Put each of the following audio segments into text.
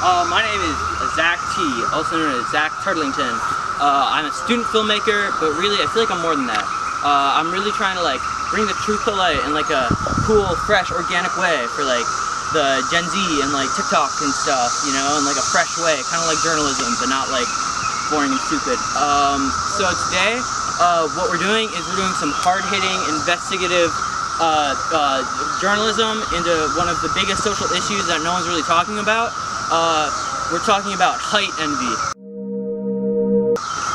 My name is Zak T, also known as Zak Turtlington. I'm a student filmmaker, but really I feel like I'm more than that. I'm really trying to like bring the truth to light in like a cool, fresh, organic way for like the Gen Z and like TikTok and stuff, you know, in like a fresh way, kind of like journalism, but not like boring and stupid. So today, what we're doing is we're doing some hard-hitting, investigative journalism into one of the biggest social issues that no one's really talking about. We're talking about height envy.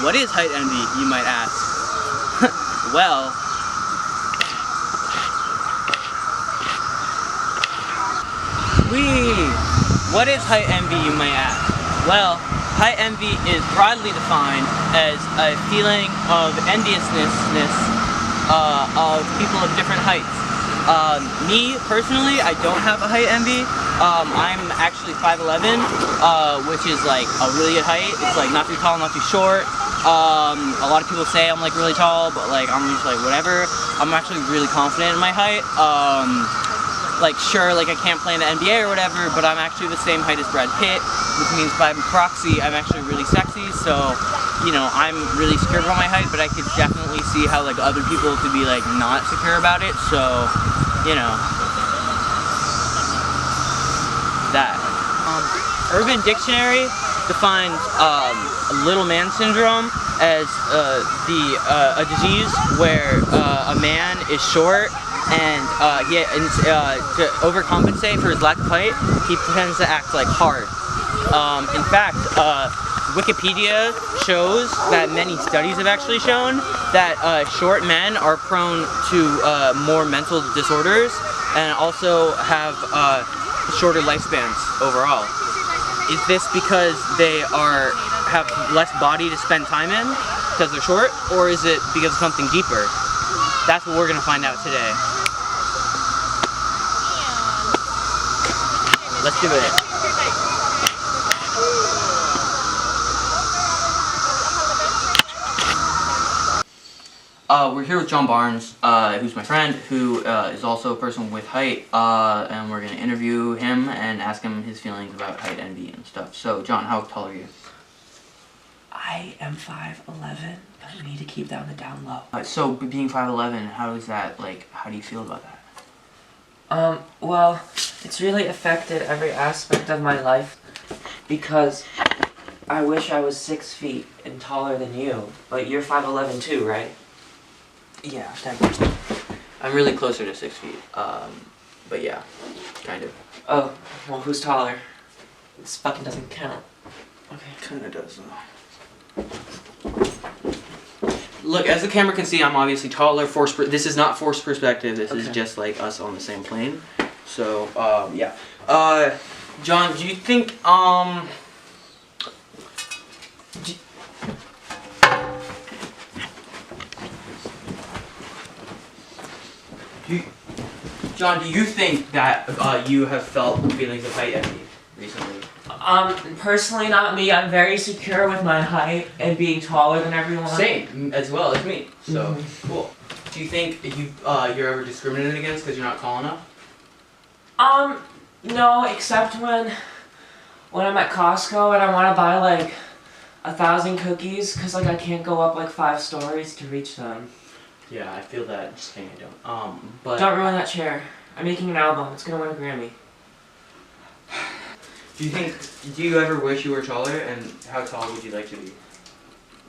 What is height envy, you might ask? Well, what is height envy, you might ask? Well, height envy is broadly defined as a feeling of enviousness of people of different heights. Me, personally, I don't have a height envy. I'm actually 5'11", which is like a really good height. It's like not too tall, not too short. A lot of people say I'm like really tall, but like I'm just like whatever. I'm actually really confident in my height. Like sure, like I can't play in the NBA or whatever, but I'm actually the same height as Brad Pitt, which means by proxy I'm actually really sexy. So, you know, I'm really secure about my height, but I could definitely see how like other people could be like not secure about it. So, you know, that. Urban Dictionary defines little man syndrome as a disease where a man is short and to overcompensate for his lack of height, he pretends to act like hard. In fact, Wikipedia shows that many studies have actually shown that short men are prone to more mental disorders and also have shorter lifespans overall. Is this because they have less body to spend time in because they're short, or is it because of something deeper? That's what we're gonna find out today. Let's do it. We're here with John Barnes, who's my friend, who is also a person with height, and we're going to interview him and ask him his feelings about height envy and stuff. So, John, how tall are you? I am 5'11", but I need to keep that on the down low. So, being 5'11", how is that, like, how do you feel about that? Well, it's really affected every aspect of my life because I wish I was 6 feet and taller than you, but you're 5'11" too, right? Yeah, definitely. I'm really closer to 6 feet, but yeah, kind of. Oh, well, who's taller? This fucking doesn't count. Okay. Kinda does, though. Look, as the camera can see, I'm obviously taller. This is not forced perspective, this is just like us on the same plane. So, yeah. John, do you think, John, do you think that you have felt feelings of height envy recently? Personally, not me. I'm very secure with my height and being taller than everyone. Same, as well as me. So, cool. Do you think you're ever discriminated against because you're not tall enough? No, except when I'm at Costco and I want to buy like 1,000 cookies because like I can't go up like 5 stories to reach them. Yeah, I feel that. Just kidding, I don't. But don't ruin that chair. I'm making an album. It's gonna win a Grammy. Do you ever wish you were taller, and how tall would you like to be?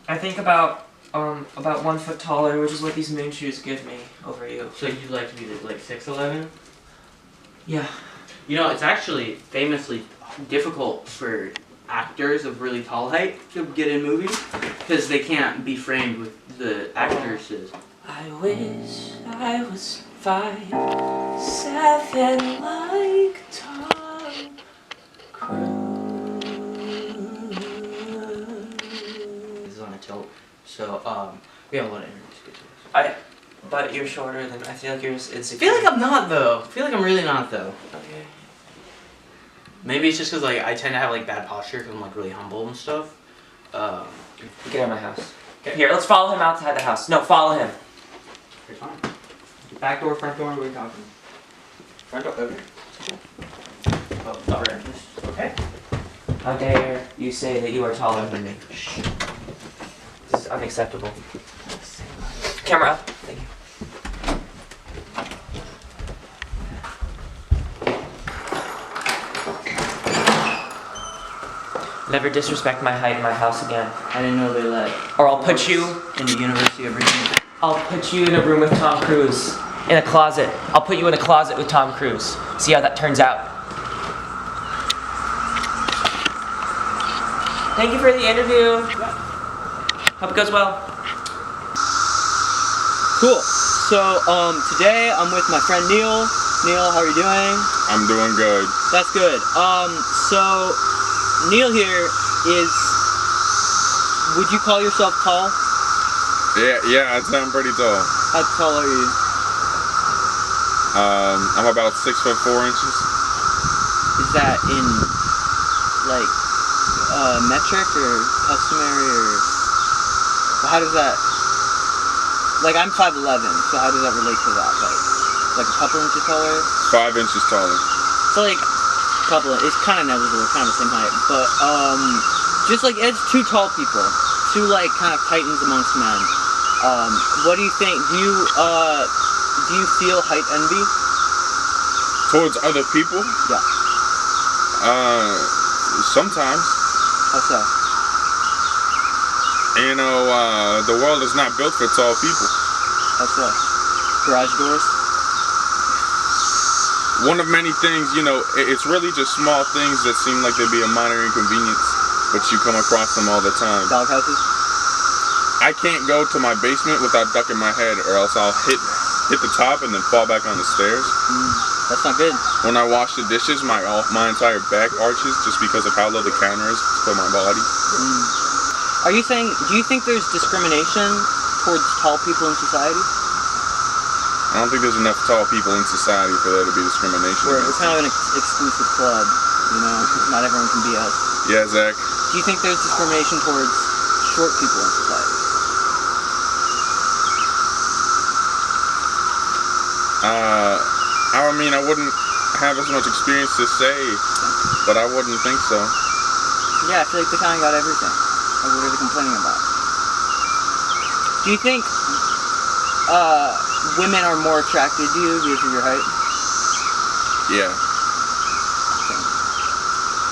I think about 1 foot taller, which is what these moon shoes give me over you. So you'd like to be like 6'11"? Yeah. You know, it's actually famously difficult for actors of really tall height to get in movies because they can't be framed with the actresses. I wish I was 5'7" like Tom Cruise. This is on a tilt, so we have a lot of interviews to get to this. But you're shorter than I feel like you're just insecure. I feel like I'm not though. I feel like I'm really not though. Okay. Maybe it's just because like I tend to have like bad posture because I'm like really humble and stuff. Get out of my house. Okay. Here, let's follow him outside the house. No, follow him. Okay, fine. Back door, front door, what are we talking? Front door, over here. Oh, over here. Okay. How dare you say that you are taller than me? Shh. This is unacceptable. Camera up. Thank you. Never disrespect my height in my house again. I didn't know they let. Or I'll put you in the University of Virginia. I'll put you in a room with Tom Cruise. In a closet. I'll put you in a closet with Tom Cruise. See how that turns out. Thank you for the interview. Hope it goes well. Cool. So, today I'm with my friend Neil. Neil, how are you doing? I'm doing good. That's good. So Neil here is. Would you call yourself tall? Yeah, I'd say I'm pretty tall. How tall are you? I'm about 6'4" inches. Is that in like metric or customary or how does that? Like I'm 5'11", so how does that relate to that? Like a couple inches taller? 5 inches taller. So like a couple. It's kind of negligible, kind of the same height, but just like it's two tall people, two like kind of titans amongst men. What do you think? Do you feel height envy? Towards other people? Yeah. Sometimes. How so? You know, the world is not built for tall people. How so? Garage doors? One of many things, you know, it's really just small things that seem like they'd be a minor inconvenience, but you come across them all the time. Dog houses? I can't go to my basement without ducking my head, or else I'll hit the top and then fall back on the stairs. That's not good. When I wash the dishes, my entire back arches just because of how low the counter is for my body. Are you saying? Do you think there's discrimination towards tall people in society? I don't think there's enough tall people in society for there to be discrimination. We're against kind of them. an exclusive club, you know. Not everyone can be us. Yeah, Zach. Do you think there's discrimination towards short people in society? I mean, I wouldn't have as much experience to say, but I wouldn't think so. Yeah, I feel like they kind of got everything. Like, what are they complaining about? Do you think women are more attracted to you because of your height? Yeah.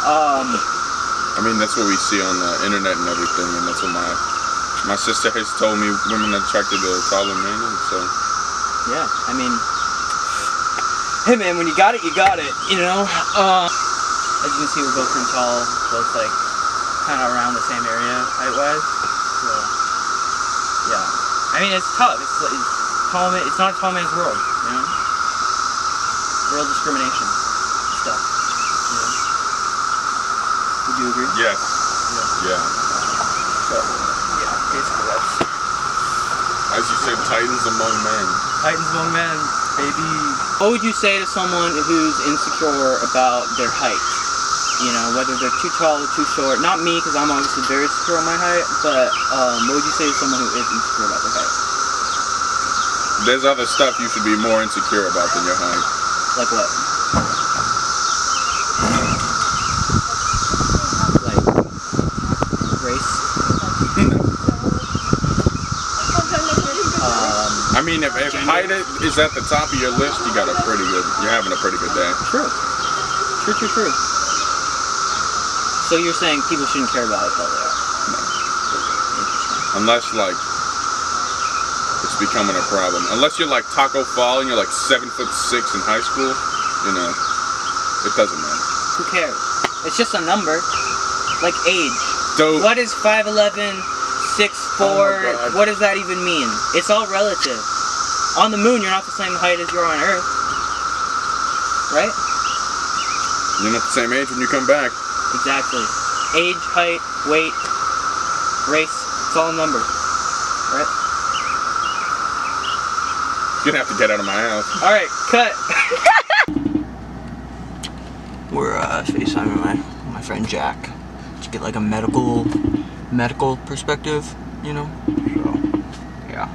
I mean, that's what we see on the internet and everything, and that's what my sister has told me. Women are attracted to taller men, and so. Yeah, I mean, hey man, when you got it, you know? As you can see, we're both pretty tall, both like, kind of around the same area, height-wise, so, yeah. I mean, it's tough, it's not a tall man's world, you know? Real discrimination stuff, you know? Would you agree? Yes. Yeah. So, yeah, basically that's... As you said, titans among men. Titans among men, baby. What would you say to someone who's insecure about their height? You know, whether they're too tall or too short. Not me, because I'm obviously very secure on my height, but what would you say to someone who is insecure about their height? There's other stuff you should be more insecure about than your height. Like what? Like race? I mean, if height is at the top of your list, you're having a pretty good day. True. True. So you're saying people shouldn't care about how tall they are? No. Interesting. Unless, like, it's becoming a problem. Unless you're like Taco Fall and you're like 7'6" in high school, you know, it doesn't matter. Who cares? It's just a number. Like age. So, What is 5'11", 6'4"? Oh my God. What does that even mean? It's all relative. On the moon, you're not the same height as you are on Earth. Right? you're not the same age when you come back. Exactly. Age, height, weight, race, it's all a number. Right? You're gonna have to get out of my house. Alright, cut. We're FaceTiming my friend Jack to get like a medical perspective, you know? So, yeah.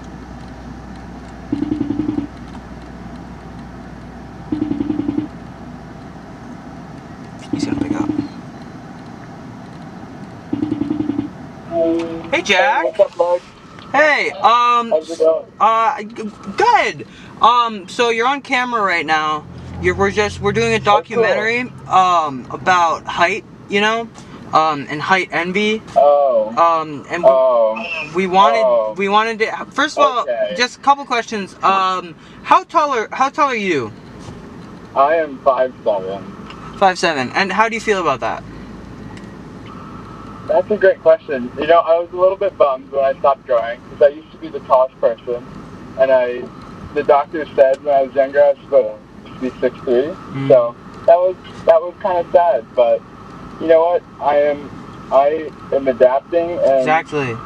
He's gonna pick up. Hey, Jack. What's up, Mike? Hey, How's it going? good. So you're on camera right now. We're doing a documentary, about height, and height envy. Oh. And Oh. we wanted to, first of all, Okay. just a couple questions. How tall are you? I am 5'7". 5'7". And how do you feel about that? That's a great question. I was a little bit bummed when I stopped growing because I used to be the tallest person, and the doctor said when I was younger I was supposed to be 6'3". So that was kind of sad. But you know what? I am adapting, and Exactly.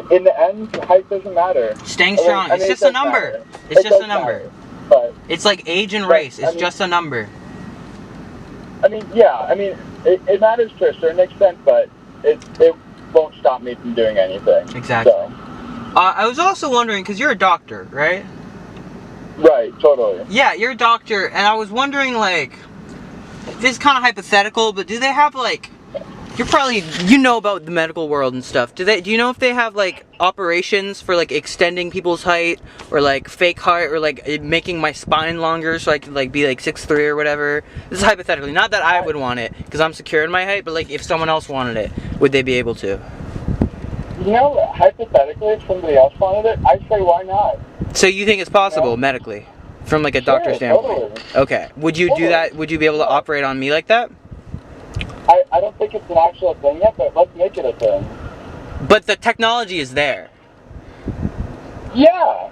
in the end, height doesn't matter. Staying strong. It's just a number. Matter. It's It just does a number. matter, but It's like age and But, race. It's I mean- just a number. It matters to a certain extent, but it won't stop me from doing anything. Exactly. So, I was also wondering, because you're a doctor, right? right, totally. Yeah, you're a doctor, and I was wondering, like, this is kind of hypothetical, but do they have, like, you know about the medical world and stuff. Do you know if they have, like, operations for, like, extending people's height, or, like, fake height, or, like, making my spine longer so I could, like, be, like, 6'3" or whatever? This is hypothetically. Not that I would want it, because I'm secure in my height, but, like, if someone else wanted it, would they be able to? Hypothetically, if somebody else wanted it, I'd say why not? So you think it's possible, medically? From, like, a doctor's standpoint? Totally. Okay. Would you do that? Would you be able to operate on me like that? I don't think it's an actual thing yet, but let's make it a thing. But the technology is there. Yeah.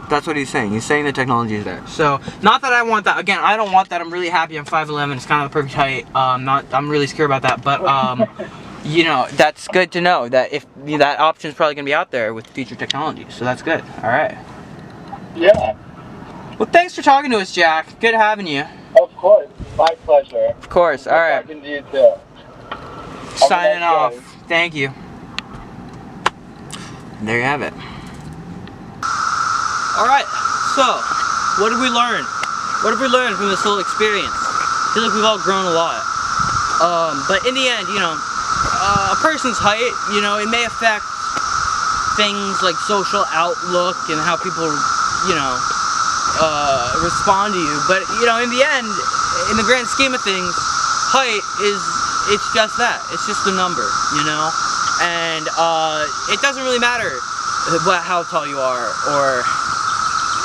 That's what he's saying. He's saying the technology is there. So, not that I want that. Again, I don't want that. I'm really happy I'm 5'11". It's kind of the perfect height. I'm really secure about that. But, that's good to know that if that option is probably going to be out there with future technology. So that's good. All right. Yeah. Well, thanks for talking to us, Jack. Good having you. Of course. My pleasure. Of course. All right. Talking to you too. Signing nice off. day. Thank you. There you have it. Alright, so, what did we learn? What have we learned from this whole experience? I feel like we've all grown a lot. But in the end, a person's height, it may affect things like social outlook and how people, respond to you. But, in the end, in the grand scheme of things, height it's just that. It's just a number, And it doesn't really matter how tall you are, or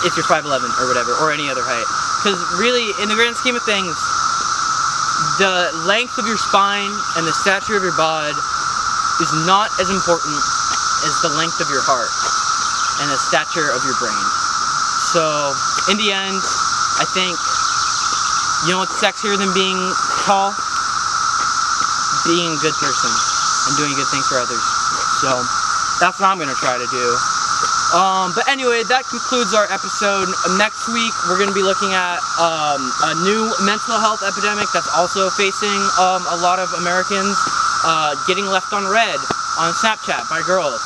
if you're 5'11" or whatever, or any other height. Because really, in the grand scheme of things, the length of your spine and the stature of your bod is not as important as the length of your heart and the stature of your brain. So, in the end, I think, you know what's sexier than being tall? Being a good person and doing good things for others. So, that's what I'm going to try to do. But anyway, that concludes our episode. Next week, we're going to be looking at a new mental health epidemic that's also facing a lot of Americans. Getting left on red on Snapchat by girls.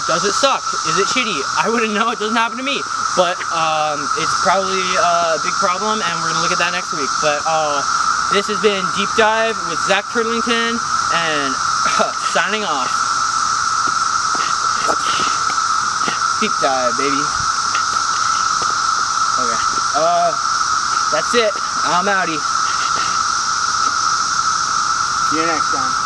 Does it suck? Is it shitty? I wouldn't know. It doesn't happen to me. But it's probably a big problem, and we're going to look at that next week. But this has been Deep Dive with Zak Turtlington, and signing off. Deep dive, baby. Okay. That's it. I'm outie. See you next time.